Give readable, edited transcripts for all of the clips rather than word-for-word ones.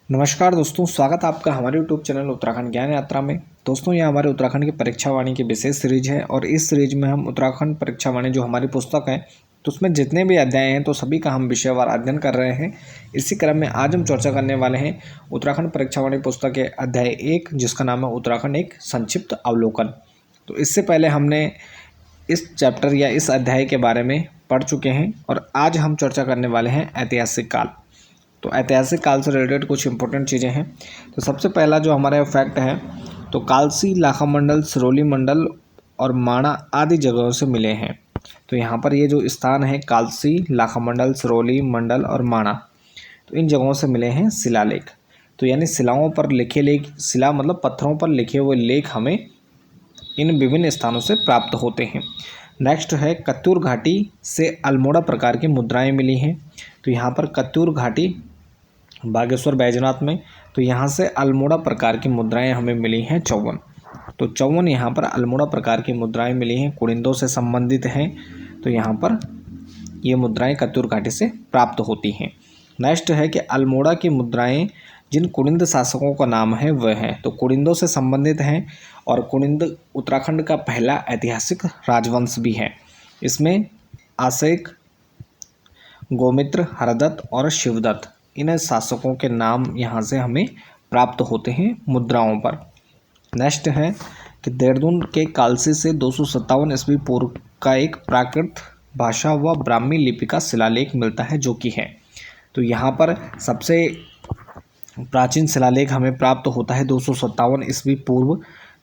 नमस्कार दोस्तों, स्वागत है आपका हमारे यूट्यूब चैनल उत्तराखंड ज्ञान यात्रा में। दोस्तों, ये हमारे उत्तराखंड की परीक्षा वाणी की विशेष सीरीज है और इस सीरीज में हम उत्तराखंड परीक्षा वाणी जो हमारी पुस्तक है तो उसमें जितने भी अध्याय हैं तो सभी का हम विषयवार अध्ययन कर रहे हैं। इसी क्रम में आज हम चर्चा करने वाले हैं उत्तराखंड परीक्षा वाणी पुस्तक के अध्याय 1, जिसका नाम है उत्तराखंड एक संक्षिप्त अवलोकन। तो इससे पहले हमने इस चैप्टर या इस अध्याय के बारे में पढ़ चुके हैं और आज हम चर्चा करने वाले हैं ऐतिहासिक काल। तो ऐतिहासिक काल से रिलेटेड कुछ इंपॉर्टेंट चीज़ें हैं। तो सबसे पहला जो हमारा फैक्ट है तो कालसी, लाखा मंडल, सिरोली मंडल और माणा आदि जगहों से मिले हैं। तो यहाँ पर ये जो स्थान है कालसी, लाखा मंडल, सिरोली मंडल और माणा, तो इन जगहों से मिले हैं शिलालेख। तो यानी शिलाओं पर लिखे लेख, शिला मतलब पत्थरों पर लिखे हुए लेख हमें इन विभिन्न स्थानों से प्राप्त होते हैं। नेक्स्ट है कत्यूर घाटी से अल्मोड़ा प्रकार की मुद्राएं मिली हैं। तो यहाँ पर कत्यूर घाटी बागेश्वर बैजनाथ में, तो यहाँ से अल्मोड़ा प्रकार की मुद्राएं हमें मिली हैं 54। तो 54 यहाँ पर अल्मोड़ा प्रकार की मुद्राएं मिली हैं, कुड़िंदों से संबंधित हैं। तो यहाँ पर ये मुद्राएं कत्यूर घाटी से प्राप्त होती हैं। नेक्स्ट है कि अल्मोड़ा की मुद्राएं जिन कुड़िंद शासकों का नाम है वह है, तो कुड़िंदों से संबंधित हैं और कुड़िंद उत्तराखंड का पहला ऐतिहासिक राजवंश भी है। इसमें आसेक, गोमित्र, हरदत्त और शिवदत्त, इन शासकों के नाम यहाँ से हमें प्राप्त होते हैं मुद्राओं पर। नेक्स्ट है कि देहरादून के कालसी से 257 ईस्वी पूर्व का एक प्राकृत भाषा व ब्राह्मी लिपि का शिलालेख मिलता है, जो कि है। तो यहाँ पर सबसे प्राचीन शिलालेख हमें प्राप्त होता है 257 ईस्वी पूर्व,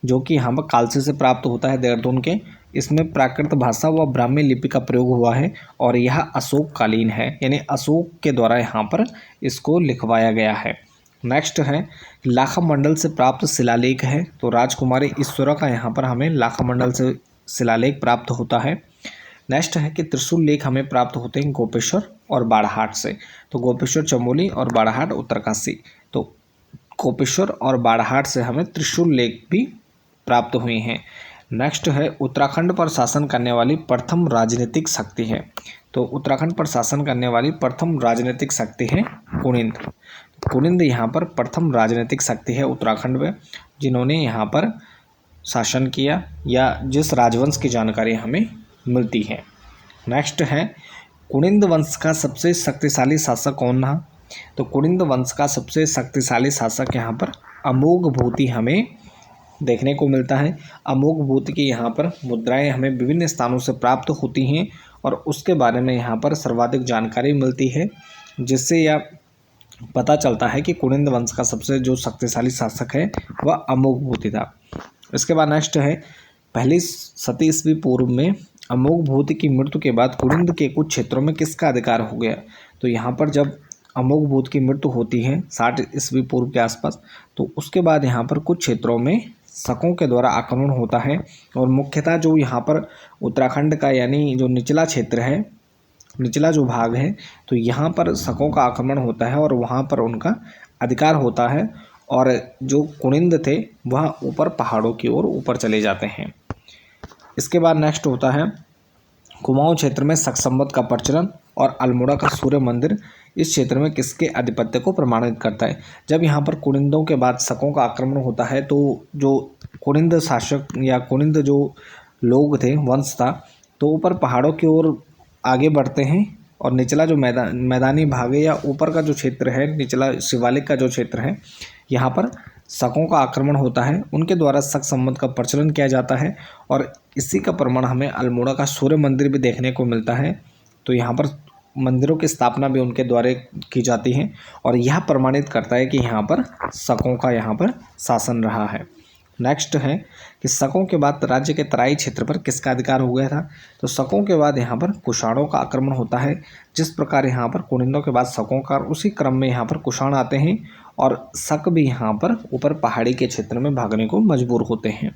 जो कि यहाँ पर कालसी से प्राप्त होता है देहरादून के। इसमें प्राकृत भाषा व ब्राह्मी लिपि का प्रयोग हुआ है और यह अशोक कालीन है, यानी अशोक के द्वारा यहाँ पर इसको लिखवाया गया है। नेक्स्ट है लाखा मंडल से प्राप्त शिलालेख है। तो राजकुमारी ईश्वरा का यहाँ पर हमें लाखा मंडल से शिलालेख प्राप्त होता है। नेक्स्ट है कि त्रिशूल लेख हमें प्राप्त होते हैं गोपेश्वर और बाड़ाहाट से। तो गोपेश्वर चमोली और बाड़ाहाट उत्तरकाशी, तो गोपेश्वर और बाड़ाहाट से हमें त्रिशूल लेख भी प्राप्त हुए हैं। नेक्स्ट है उत्तराखंड पर शासन करने वाली प्रथम राजनीतिक शक्ति है। तो उत्तराखंड पर शासन करने वाली प्रथम राजनीतिक शक्ति है कुनिंद। कुनिंद यहाँ पर प्रथम राजनीतिक शक्ति है उत्तराखंड में, जिन्होंने यहाँ पर शासन किया या जिस राजवंश की जानकारी हमें मिलती है। नेक्स्ट है कुनिंद वंश का सबसे शक्तिशाली शासक कौन रहा। तो कुनिंद वंश का सबसे शक्तिशाली शासक यहाँ पर अमोघ भूति हमें देखने को मिलता है। अमोघ भूति की यहाँ पर मुद्राएं हमें विभिन्न स्थानों से प्राप्त होती हैं और उसके बारे में यहाँ पर सर्वाधिक जानकारी मिलती है, जिससे यह पता चलता है कि कुनिंद वंश का सबसे जो शक्तिशाली शासक है वह अमोघ भूति था। इसके बाद नेक्स्ट है पहली सती ईस्वी पूर्व में अमोघ भूति की मृत्यु के बाद कुनिंद के कुछ क्षेत्रों में किसका अधिकार हो गया। तो यहाँ पर जब अमोघ भूति की मृत्यु होती है 60 ईस्वी पूर्व के आसपास, तो उसके बाद यहाँ पर कुछ क्षेत्रों में शकों के द्वारा आक्रमण होता है और मुख्यतः जो यहाँ पर उत्तराखंड का यानी जो निचला क्षेत्र है, निचला जो भाग है, तो यहाँ पर शकों का आक्रमण होता है और वहाँ पर उनका अधिकार होता है और जो कुनिंद थे वह ऊपर पहाड़ों की ओर ऊपर चले जाते हैं। इसके बाद नेक्स्ट होता है कुमाऊं क्षेत्र में शक संवत का प्रचलन और अल्मोड़ा का सूर्य मंदिर इस क्षेत्र में किसके आधिपत्य को प्रमाणित करता है। जब यहाँ पर कुनिंदों के बाद शकों का आक्रमण होता है तो जो कुनिंद शासक या कुनिंद जो लोग थे, वंश था, तो ऊपर पहाड़ों की ओर आगे बढ़ते हैं और निचला जो मैदानी भाग है या ऊपर का जो क्षेत्र है, निचला शिवालिक का जो क्षेत्र है, यहाँ पर शकों का आक्रमण होता है। उनके द्वारा शक संवत का प्रचलन किया जाता है और इसी का प्रमाण हमें अल्मोड़ा का सूर्य मंदिर भी देखने को मिलता है। तो यहाँ पर मंदिरों की स्थापना भी उनके द्वारा की जाती है और यह प्रमाणित करता है कि यहाँ पर शकों का यहाँ पर शासन रहा है। नेक्स्ट है कि शकों के बाद राज्य के तराई क्षेत्र पर किसका अधिकार हो गया था। तो शकों के बाद यहाँ पर कुषाणों का आक्रमण होता है। जिस प्रकार यहाँ पर कुनिंदों के बाद शकों का, उसी क्रम में यहाँ पर कुषाण आते हैं और शक भी यहाँ पर ऊपर पहाड़ी के क्षेत्र में भागने को मजबूर होते हैं।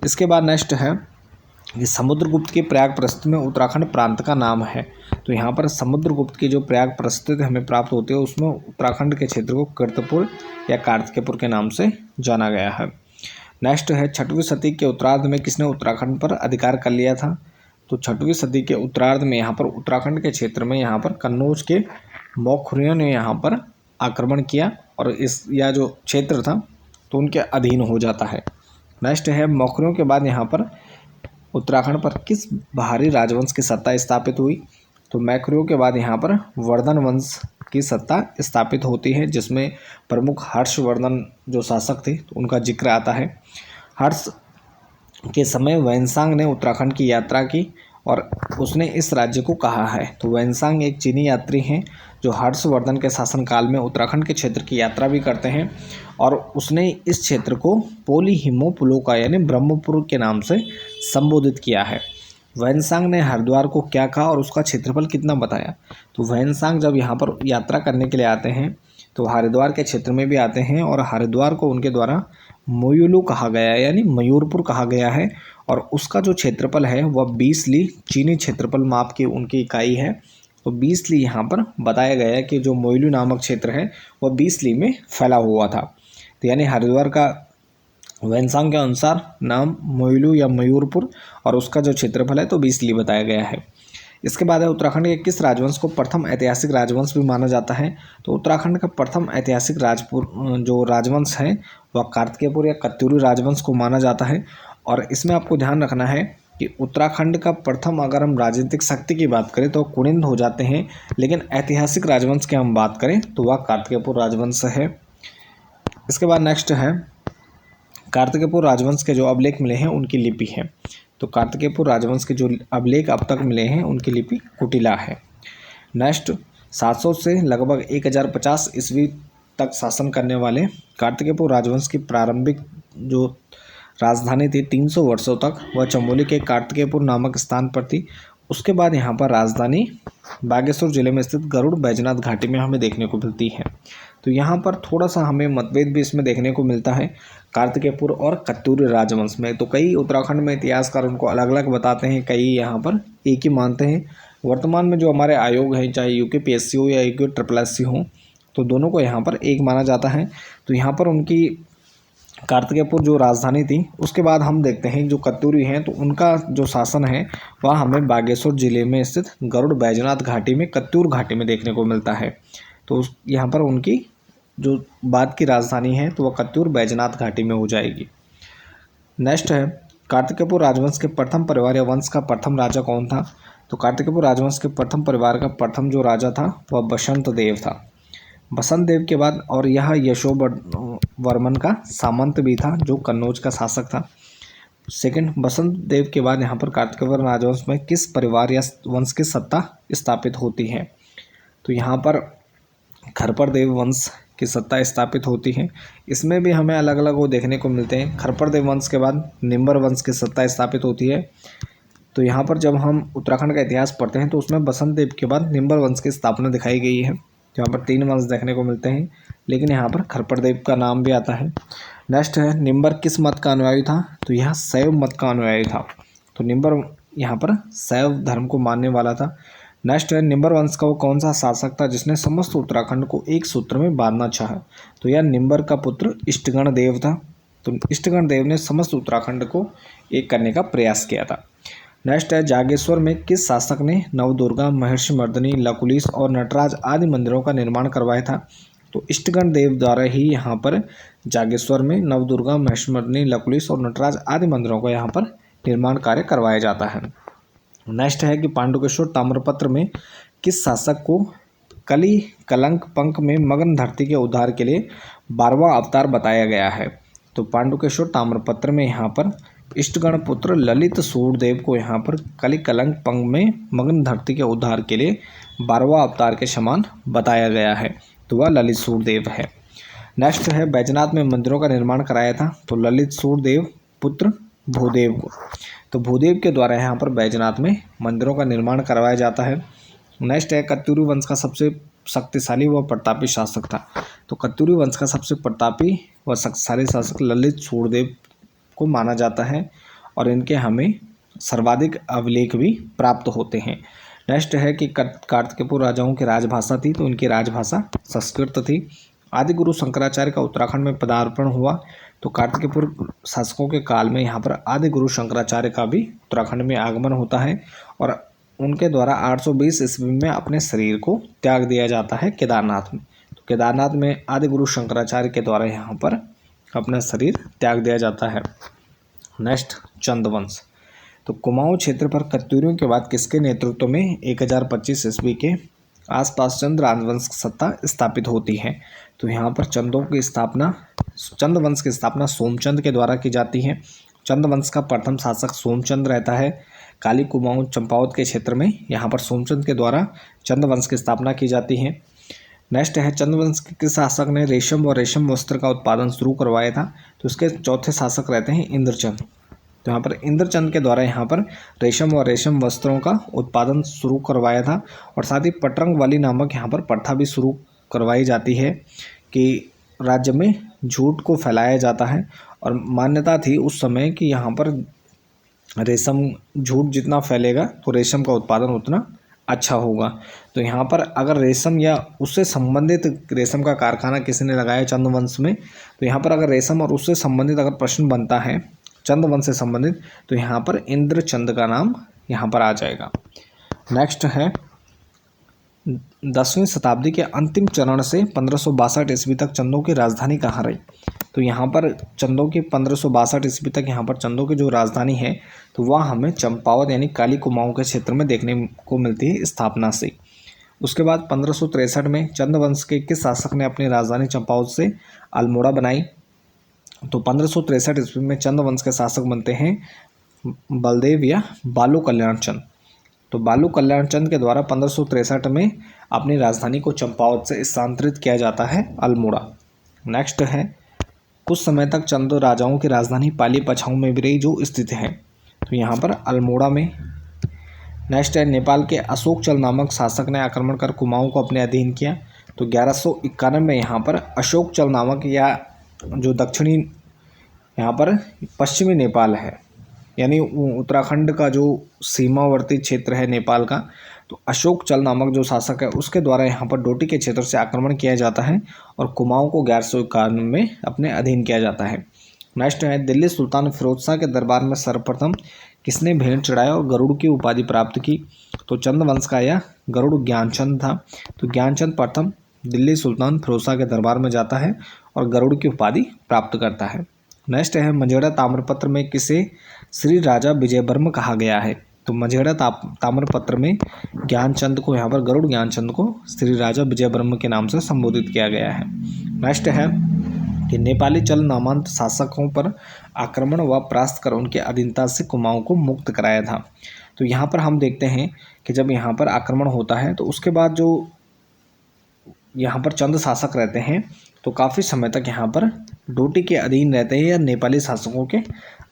इसके बाद नेक्स्ट है कि समुद्रगुप्त की प्रयाग प्रस्थित में उत्तराखंड प्रांत का नाम है। तो यहाँ पर समुद्रगुप्त की जो प्रयाग प्रस्थित हमें प्राप्त होती है उसमें उत्तराखंड के क्षेत्र को कीर्तपुर या कार्तिकेयपुर के नाम से जाना गया है। नेक्स्ट है 6वीं सदी के उत्तरार्ध में किसने उत्तराखंड पर अधिकार कर लिया था। तो 6वीं सदी के उत्तरार्ध में यहाँ पर उत्तराखंड के क्षेत्र में यहाँ पर कन्नौज के मौखरियों ने यहाँ पर आक्रमण किया और इस या जो क्षेत्र था तो उनके अधीन हो जाता है। नेक्स्ट है मौर्यों के बाद यहाँ पर उत्तराखंड पर किस भारी राजवंश की सत्ता स्थापित हुई? तो मौर्यों के बाद यहाँ पर वर्धन वंश की सत्ता स्थापित होती है, जिसमें प्रमुख हर्षवर्धन जो शासक थे तो उनका जिक्र आता है। हर्ष के समय वैनसांग ने उत्तराखंड की यात्रा की और उसने इस राज्य को कहा है। तो वैनसांग एक चीनी यात्री हैं जो हर्षवर्धन के शासनकाल में उत्तराखंड के क्षेत्र की यात्रा भी करते हैं और उसने इस क्षेत्र को पोलीहिमोपुलोका यानी ब्रह्मपुर के नाम से संबोधित किया है। वैनसांग ने हरिद्वार को क्या कहा और उसका क्षेत्रफल कितना बताया? तो वैनसांग जब यहाँ पर यात्रा करने के लिए आते हैं तो हरिद्वार के क्षेत्र में भी आते हैं और हरिद्वार को उनके द्वारा मोयुलू कहा गया है यानी मयूरपुर कहा गया है और उसका जो क्षेत्रफल है वह 20 ली चीनी क्षेत्रफल माप की उनकी इकाई है। तो 20 ली यहाँ पर बताया गया है कि जो मोयुलू नामक क्षेत्र है वह 20 ली में फैला हुआ था। तो यानी हरिद्वार का वैनसांग के अनुसार नाम मोयुलू या मयूरपुर और उसका जो क्षेत्रफल है तो 20 ली बताया गया है। इसके बाद है उत्तराखंड के किस राजवंश को प्रथम ऐतिहासिक राजवंश भी माना जाता है? तो उत्तराखंड का प्रथम ऐतिहासिक जो राजवंश है वह कार्तिकेयपुर या कत्यूरी राजवंश को माना जाता है। और इसमें आपको ध्यान रखना है कि उत्तराखंड का प्रथम अगर हम राजनीतिक शक्ति की बात करें तो कुनिंद हो जाते हैं, लेकिन ऐतिहासिक राजवंश की हम बात करें तो वह कार्तिकेयपुर राजवंश है। इसके बाद नेक्स्ट है कार्तिकेयपुर राजवंश के जो अभिलेख मिले हैं उनकी लिपि है। तो कार्तिकेयपुर राजवंश के जो अभिलेख अब तक मिले हैं उनकी लिपि कुटिला है। नेक्स्ट 700 से लगभग 1050 ईस्वी तक शासन करने वाले कार्तिकेयपुर राजवंश की प्रारंभिक जो राजधानी थी 300 वर्षों तक वह चमोली के कार्तिकेयपुर नामक स्थान पर थी। उसके बाद यहाँ पर राजधानी बागेश्वर जिले में स्थित गरुड़ बैजनाथ घाटी में हमें देखने को मिलती है। तो यहाँ पर थोड़ा सा हमें मतभेद भी इसमें देखने को मिलता है कार्तिकेयपुर और कत्यूरी राजवंश में। तो कई उत्तराखंड में इतिहासकार उनको अलग अलग बताते हैं, कई यहाँ पर एक ही मानते हैं। वर्तमान में जो हमारे आयोग हैं चाहे यूकेपीएससी हो या यूके हो तो दोनों को यहाँ पर एक माना जाता है। तो यहाँ पर उनकी कार्तिकेयपुर जो राजधानी थी उसके बाद हम देखते हैं जो कत्यूरी हैं तो उनका जो शासन है वह हमें बागेश्वर जिले में स्थित गरुड़ बैजनाथ घाटी में कत्यूर घाटी में देखने को मिलता है। तो यहाँ पर उनकी जो बाद की राजधानी है तो वह कत्यूर बैजनाथ घाटी में हो जाएगी। नेक्स्ट है कार्तिकेयपुर राजवंश के प्रथम परिवार या वंश का प्रथम राजा कौन था? तो कार्तिकेयपुर राजवंश के प्रथम परिवार का प्रथम जो राजा था वह बसंत देव था। बसंत देव के बाद और यह यशोवर्मन का सामंत भी था जो कन्नौज का शासक था। सेकंड, बसंत देव के बाद यहाँ पर कार्तिकेयपुर राजवंश में किस परिवार या वंश की सत्ता स्थापित होती है? तो यहाँ पर खरपर देव वंश की सत्ता स्थापित होती है। इसमें भी हमें अलग अलग वो देखने को मिलते हैं। खरपर देव वंश के बाद निम्बर वंश की सत्ता स्थापित होती है। तो यहाँ पर जब हम उत्तराखंड का इतिहास पढ़ते हैं तो उसमें बसंत देव के बाद निम्बर वंश की स्थापना दिखाई गई है। यहाँ पर 3 वंश देखने को मिलते हैं, लेकिन यहाँ पर खरपर देव का नाम भी आता है। नेक्स्ट है निम्बर किस मत का अनुयायी था? तो यह शैव मत का अनुयायी था। तो निम्बर यहाँ पर शैव धर्म को मानने वाला था। नेक्स्ट है निम्बर वंश का वो कौन सा शासक था जिसने समस्त उत्तराखंड को एक सूत्र में बांधना चाहा? तो यह निम्बर का पुत्र इष्टगण देव था। तो इष्टगण देव ने समस्त उत्तराखंड को एक करने का प्रयास किया था। नेक्स्ट है जागेश्वर में किस शासक ने नवदुर्गा, महर्षि मर्दिनी, लकुलिश और नटराज आदि मंदिरों का निर्माण करवाया था? तो इष्टगण देव द्वारा ही यहाँ पर जागेश्वर में नवदुर्गा, महर्षि मर्दिनी, लकुलिश और नटराज आदि मंदिरों का यहाँ पर निर्माण कार्य करवाया जाता है। नेक्स्ट है कि पांडुकेश्वर ताम्रपत्र में किस शासक को कली कलंक पंख में मगन धरती के उद्धार के लिए 12वां अवतार बताया गया है? तो पांडुकेश्वर ताम्रपत्र में यहाँ पर इष्टगण पुत्र ललित सूर्यदेव को यहाँ पर कली कलंक पंख में मगन धरती के उद्धार के लिए 12वां अवतार के समान बताया गया है। तो वह ललित सूर्यदेव है। नेक्स्ट है बैजनाथ में मंदिरों का निर्माण कराया था? तो ललित सूर्यदेव पुत्र भूदेव को। तो भूदेव के द्वारा यहाँ पर बैजनाथ में मंदिरों का निर्माण करवाया जाता है। नेक्स्ट है कत्यूरी वंश का सबसे शक्तिशाली व प्रतापी शासक था? तो कत्यूरी वंश का सबसे प्रतापी व शक्तिशाली शासक ललित सूर्यदेव को माना जाता है और इनके हमें सर्वाधिक अभिलेख भी प्राप्त होते हैं। नेक्स्ट है कि कार्तिकेयपुर राजाओं की राजभाषा थी? तो उनकी राजभाषा संस्कृत थी। आदि गुरु शंकराचार्य का उत्तराखंड में पदार्पण हुआ? तो कार्तिकेयपुर शासकों के काल में यहाँ पर आदि गुरु शंकराचार्य का भी उत्तराखंड में आगमन होता है और उनके द्वारा 820 ईस्वी में अपने शरीर को त्याग दिया जाता है केदारनाथ में। तो केदारनाथ में आदि गुरु शंकराचार्य के द्वारा यहाँ पर अपना शरीर त्याग दिया जाता है। नेक्स्ट, चंदवंश। तो कुमाऊं क्षेत्र पर कत्यूरियों के बाद किसके नेतृत्व में 1025 ईस्वी के आसपास चंद राजवंश की सत्ता स्थापित होती है? तो यहाँ पर चंद वंश की स्थापना सोमचंद के द्वारा की जाती है। चंद वंश का प्रथम शासक सोमचंद रहता है। काली कुमाऊं चंपावत के क्षेत्र में यहाँ पर सोमचंद के द्वारा चंद वंश की स्थापना की जाती है। नेक्स्ट है, चंद वंश के शासक ने रेशम और रेशम वस्त्र का उत्पादन शुरू करवाया था। तो इसके चौथे शासक रहते हैं इंद्रचंद। तो यहाँ पर इंद्रचंद के द्वारा यहाँ पर रेशम और रेशम वस्त्रों का उत्पादन शुरू करवाया था और साथ ही पटरंग वाली नामक यहाँ पर प्रथा भी शुरू करवाई जाती है कि राज्य में झूठ को फैलाया जाता है और मान्यता थी उस समय कि यहाँ पर रेशम, झूठ जितना फैलेगा तो रेशम का उत्पादन उतना अच्छा होगा। तो यहाँ पर अगर रेशम या उससे संबंधित रेशम का कारखाना किसी ने लगाया चंदवंश में, तो यहाँ पर अगर रेशम और उससे संबंधित अगर प्रश्न बनता है चंदवंश से संबंधित, तो यहाँ पर इंद्रचंद का नाम यहाँ पर आ जाएगा। नेक्स्ट है, 10वीं शताब्दी के अंतिम चरण से 1562 ईस्वी तक चंदों की राजधानी कहाँ रही? तो यहाँ पर चंदों की 1562 ईस्वी तक यहाँ पर चंदों की जो राजधानी है तो वह हमें चंपावत यानी काली कुमाऊं के क्षेत्र में देखने को मिलती है स्थापना से। उसके बाद 1563 में चंद वंश के किस शासक ने अपनी राजधानी चंपावत से अल्मोड़ा बनाई? तो 1563 ईस्वी में चंद वंश के शासक बनते हैं बलदेव या बालू कल्याण चंद। तो बालू कल्याण चंद के द्वारा 1563 में अपनी राजधानी को चंपावत से स्थानांतरित किया जाता है अल्मोड़ा। नेक्स्ट है, कुछ समय तक चंद राजाओं की राजधानी पाली पछाऊ में भी रही जो स्थित है। तो यहाँ पर अल्मोड़ा में। नेक्स्ट है, नेपाल के अशोक चल नामक शासक ने आक्रमण कर कुमाऊं को अपने अधीन किया। तो 1191 में यहाँ पर अशोक चल नामक या जो दक्षिणी यहाँ पर पश्चिमी नेपाल है यानी उत्तराखंड का जो सीमावर्ती क्षेत्र है नेपाल का, तो अशोक चल नामक जो शासक है उसके द्वारा यहाँ पर डोटी के क्षेत्र से आक्रमण किया जाता है और कुमाऊं को 1191 में अपने अधीन किया जाता है। नेक्स्ट है, दिल्ली सुल्तान फिरोज शाह के दरबार में सर्वप्रथम किसने भेंट चढ़ाया और गरुड़ की उपाधि प्राप्त की? तो चंद वंश का यह गरुड़ ज्ञानचंद था। तो ज्ञानचंद प्रथम दिल्ली सुल्तान फिरोज शाह के दरबार में जाता है और गरुड़ की उपाधि प्राप्त करता है। नेक्स्ट है, मझेड़ा ताम्रपत्र में किसे श्री राजा विजयवर्म कहा गया है? तो मझेड़ा ताम्रपत्र में ज्ञानचंद को यहाँ पर गरुड़ ज्ञानचंद को श्री राजा विजयवर्म के नाम से संबोधित किया गया है। नेक्स्ट है कि नेपाली चल नामांत शासकों पर आक्रमण व परास्त कर उनके अधीनता से कुमाऊं को मुक्त कराया था। तो यहाँ पर हम देखते हैं कि जब यहाँ पर आक्रमण होता है तो उसके बाद जो यहाँ पर चंद शासक रहते हैं तो काफ़ी समय तक यहाँ पर डोटी के अधीन रहते हैं या नेपाली शासकों के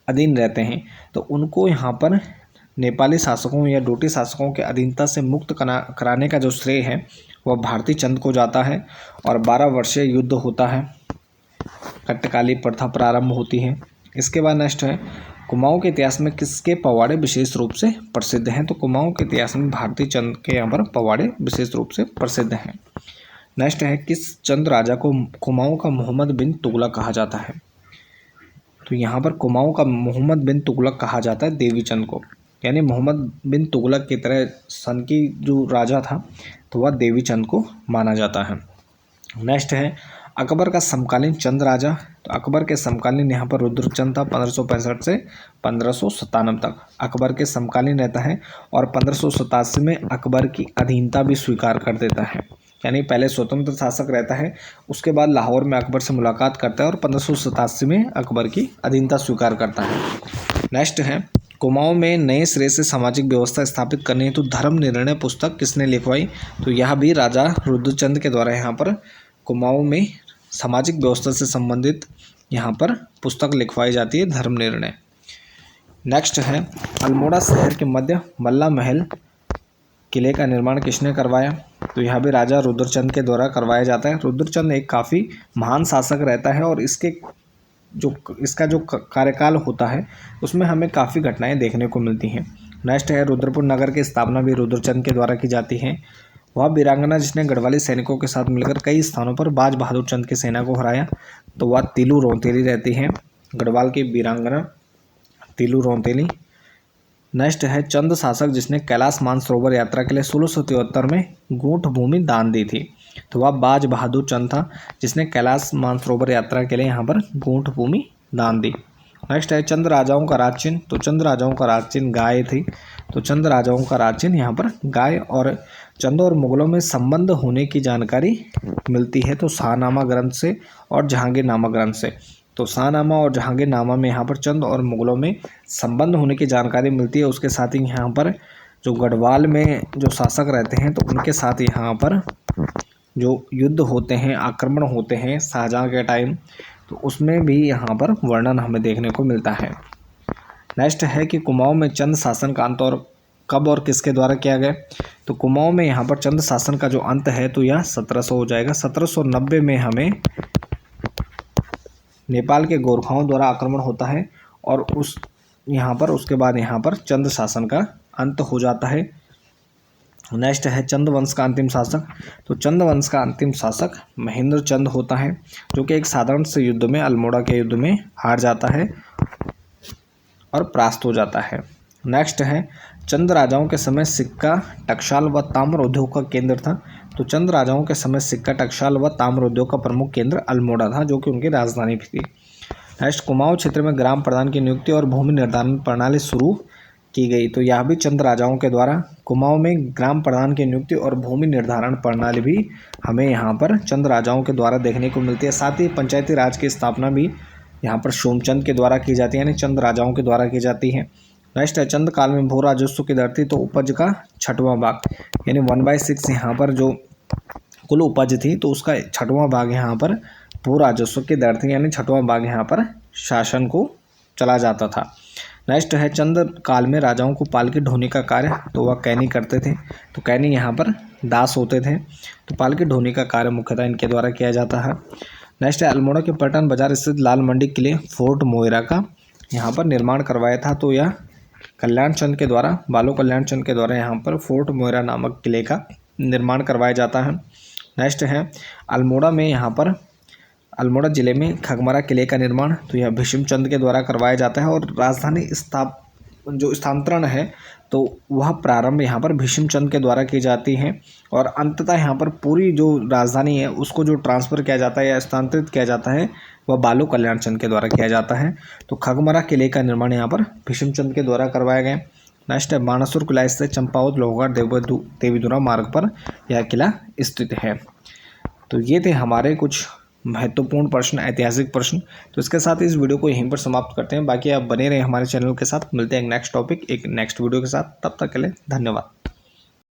अधीन रहते हैं। तो उनको यहाँ पर नेपाली शासकों या डोटी शासकों के अधीनता से मुक्त कराने का जो श्रेय है वह भारती चंद को जाता है और 12 वर्षीय युद्ध होता है, कट्टकाली प्रथा प्रारंभ होती है। इसके बाद नेक्स्ट है, कुमाऊं के इतिहास में किसके पवाड़े विशेष रूप से प्रसिद्ध हैं? तो कुमाऊं के इतिहास में भारती चंद के यहाँ पर पवाड़े विशेष रूप से प्रसिद्ध हैं। नेक्स्ट है, किस चंद राजा को कुमाऊं का मोहम्मद बिन तुगलक कहा जाता है? तो यहाँ पर कुमाऊं का मोहम्मद बिन तुगलक कहा जाता है देवी चंद को, यानी मोहम्मद बिन तुगलक की तरह सन की जो राजा था तो वह देवी चंद को माना जाता है। नेक्स्ट है, अकबर का समकालीन चंद राजा। तो अकबर के समकालीन यहाँ पर रुद्रचंद था 1565 से 1597 तक अकबर के समकालीन रहता है और 1587 में अकबर की अधीनता भी स्वीकार कर देता है, यानी पहले स्वतंत्र शासक रहता है, उसके बाद लाहौर में अकबर से मुलाकात करता है और 1587 में अकबर की अधीनता स्वीकार करता है। नेक्स्ट है, कुमाऊं में नए सिरे से सामाजिक व्यवस्था स्थापित करने हेतु धर्म निर्णय पुस्तक किसने लिखवाई? तो यह भी राजा रुद्रचंद के द्वारा यहाँ पर कुमाऊं में सामाजिक व्यवस्था से संबंधित यहाँ पर पुस्तक लिखवाई जाती है, धर्म निर्णय। नेक्स्ट है, अल्मोड़ा शहर के मध्य मल्ला महल किले का निर्माण किसने करवाया? तो यह भी राजा रुद्रचंद के द्वारा करवाया जाता है। रुद्रचंद एक काफ़ी महान शासक रहता है और इसका जो कार्यकाल होता है उसमें हमें काफ़ी घटनाएं देखने को मिलती हैं। नेक्स्ट है, रुद्रपुर नगर की स्थापना भी रुद्रचंद के द्वारा की जाती है। वह वीरांगना जिसने गढ़वाली सैनिकों के साथ मिलकर कई स्थानों पर बाज बहादुर चंद की सेना को हराया, तो वह तिलू रौतेली रहती है, गढ़वाल की वीरांगना तिलू रौतेली। नेक्स्ट है चंद शासक जिसने कैलाश मानसरोवर यात्रा के लिए 1673 में गूंठ भूमि दान दी थी। तो वह बाज बहादुर चंद था जिसने कैलाश मानसरोवर यात्रा के लिए यहाँ पर गूंठ भूमि दान दी। नेक्स्ट है चंद राजाओं का राज चिन्ह। तो चंद राजाओं का राज चिन्ह गाय थी। तो चंद राजाओं का राज चिन्ह यहाँ पर गाय। और चंदों और मुगलों में संबंध होने की जानकारी मिलती है तो शाहनामा ग्रंथ से और जहांगीरनामा ग्रंथ से। तो शाहनामा और जहांगीरनामा में यहाँ पर चंद और मुगलों में संबंध होने की जानकारी मिलती है। उसके साथ ही यहाँ पर जो गढ़वाल में जो शासक रहते हैं तो उनके साथ यहाँ पर जो युद्ध होते हैं, आक्रमण होते हैं शाहजहाँ के टाइम, तो उसमें भी यहाँ पर वर्णन हमें देखने को मिलता है। नेक्स्ट है कि कुमाऊं में चंद शासन का अंत और कब और किसके द्वारा किया गया। तो कुमाऊं में यहाँ पर चंद शासन का जो अंत है तो यह 1700 हो जाएगा। 1790 में हमें नेपाल के गोरखाओं द्वारा आक्रमण होता है और उसके बाद यहाँ पर चंद शासन का अंत हो जाता है। नेक्स्ट है चंद वंश का अंतिम शासक। तो चंद वंश का अंतिम शासक महेंद्र चंद होता है जो कि एक साधारण से युद्ध में, अल्मोड़ा के युद्ध में हार जाता है और परास्त हो जाता है। नेक्स्ट है चंद राजाओं के समय सिक्का, टकसाल व ताम्र उद्योग का केंद्र था। तो चंद राजाओं के समय सिक्का, टकसाल व ताम्र उद्योग का प्रमुख केंद्र अल्मोड़ा था जो कि उनकी राजधानी भी थी। नेक्स्ट कुमाऊं क्षेत्र में ग्राम प्रधान की नियुक्ति और भूमि निर्धारण प्रणाली शुरू की गई। तो यह भी चंद राजाओं के द्वारा कुमाऊं में ग्राम प्रधान की नियुक्ति और भूमि निर्धारण प्रणाली भी हमें यहाँ पर चंद राजाओं के द्वारा देखने को मिलती है। साथ ही पंचायती राज की स्थापना भी यहाँ पर सोमचंद के द्वारा की जाती है, यानी चंद राजाओं के द्वारा की जाती है। नेक्स्ट है चंद काल में भू राजस्व की दर थी तो उपज का 6वां भाग, यानी 1/6 यहाँ पर जो कुल उपज थी तो उसका 6वां भाग यहाँ पर भू राजस्व की दर थी, यानी 6वां भाग यहाँ पर शासन को चला जाता था। नेक्स्ट है चंद काल में राजाओं को पालकी ढोने का कार्य, तो वह कैनी करते थे। तो कैनी यहाँ पर दास होते थे, तो पालकी ढोने का कार्य मुख्यतः इनके द्वारा किया जाता है। नेक्स्ट है अल्मोड़ा के पलटन बाजार स्थित लाल मंडी के लिए फोर्ट मोइरा का यहाँ पर निर्माण करवाया था। तो यह कल्याण चंद के द्वारा, बालो कल्याण चंद के द्वारा यहाँ पर फोर्ट मोइरा नामक किले का निर्माण करवाया जाता है। नेक्स्ट है अल्मोड़ा में यहाँ पर अल्मोड़ा जिले में खगमरा किले का निर्माण, तो यह भीष्म चंद के द्वारा करवाया जाता है। और राजधानी जो स्थानांतरण है तो वह प्रारंभ यहाँ पर भीष्म चंद के द्वारा की जाती है और अंततः यहाँ पर पूरी जो राजधानी है उसको जो ट्रांसफ़र किया जाता है या स्थानांतरित किया जाता है वह बालो कल्याण चंद के द्वारा किया जाता है। तो खगमरा किले का निर्माण यहाँ पर भीष्म चंद के द्वारा करवाया गया। नेक्स्ट है बानासुर किला स्थित चंपावत लोहगढ़ देवीधुरा मार्ग पर यह किला स्थित है। तो ये थे हमारे कुछ महत्वपूर्ण प्रश्न, ऐतिहासिक प्रश्न। तो इसके साथ इस वीडियो को यहीं पर समाप्त करते हैं। बाकी आप बने रहे हमारे चैनल के साथ। मिलते हैं एक नेक्स्ट टॉपिक, एक नेक्स्ट वीडियो के साथ। तब तक के लिए धन्यवाद।